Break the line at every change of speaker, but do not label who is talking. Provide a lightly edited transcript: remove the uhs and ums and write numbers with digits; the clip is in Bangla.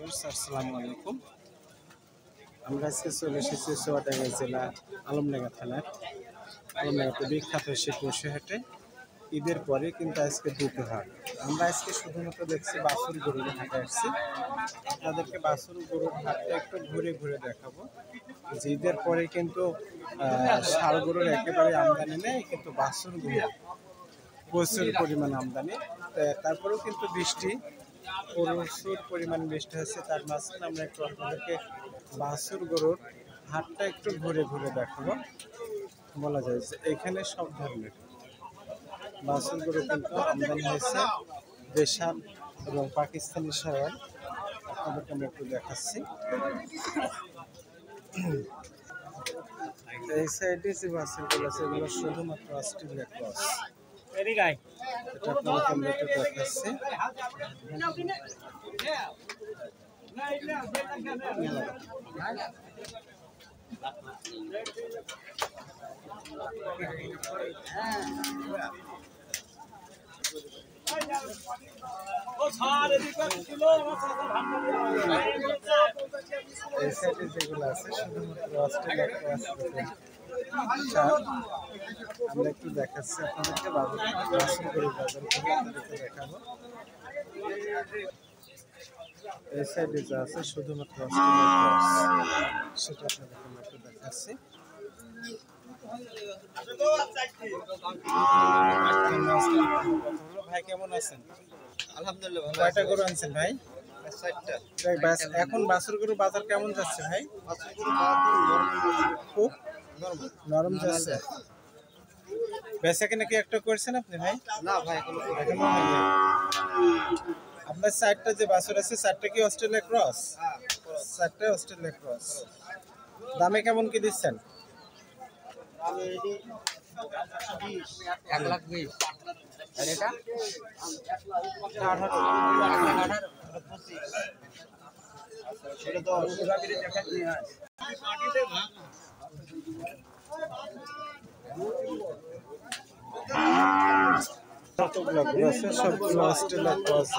আসসালামু আলাইকুম। আমরা আজকে চলে এসেছি চুয়াডাঙ্গা জেলা আলমডাঙ্গা থানার আলমডাঙ্গাতে বিখ্যাত সেই পশু হাটে। ঈদের পরে কিন্তু আজকে দুটো হাট। আমরা আজকে শুধুমাত্র দেখছি বাছুর গরুর হাটে আসছি। আপনাদেরকে বাছুর গরুর হাটটা একটু ঘুরে ঘুরে দেখাবো। যে ঈদের পরে কিন্তু ষাঁড় গরুর একেবারে আমদানি নেই, কিন্তু বাছুর গরু প্রচুর পরিমাণ আমদানি। তারপরেও কিন্তু প্রচুর পরিমাণ বৃষ্টি হচ্ছে। তার মাঝখানে আমরা একটু আপনাদেরকে বাছুর গরুর হাটটা একটু ঘুরে ঘুরে দেখাবো। বলা যায় যে এখানে সব ধরনের বাছুর গরু কিন্তু আমদানি হয়েছে, দেশাল এবং পাকিস্তানি সার। আপনাদেরকে আমি একটু দেখাচ্ছি। এই সাইডে যে বাছুরগুলো আছে এগুলো শুধুমাত্র অস্ট্রেলিয়া ক্রস। এটা আপনাদেরকে আমি একটু দেখাচ্ছি। এই সাইডে যেগুলো আছে শুধুমাত্র অস্ট্রেলিয়া ক্রস। আমরা একটু দেখাচ্ছি আপনাদেরকে বাছুর গরুর বাজারগুলো আপনাদেরকে দেখাবো। এই সাইডে যা আছে শুধুমাত্র অস্ট্রেলিয়া ক্রস, সেটা আপনাদেরকে আমরা একটু দেখাচ্ছি। ভাই কেমন আছেন?
আলহামদুলিল্লাহ ভালো।
কয়টা গরু আনছেন ভাই?
4টা।
এখন বাছুর গরু বাজার কেমন যাচ্ছে ভাই? খুব নরম যাচ্ছে। বেচা কিনা কি একটা করছেন আপনি ভাই?
না ভাই এখনো
হয়নি। আপনার 4টা যে বাছুর আছে 4টা কি অস্ট্রেলিয়া ক্রস? 4টা অস্ট্রেলিয়া ক্রস। দামে কেমন কি দিচ্ছেন?
আমি রেডি 1,20,000। আর এটা 18,000। সেটা তো
কতগুলো গরু আছে? সবগুলো অস্ট্রেলিয়া ক্রস।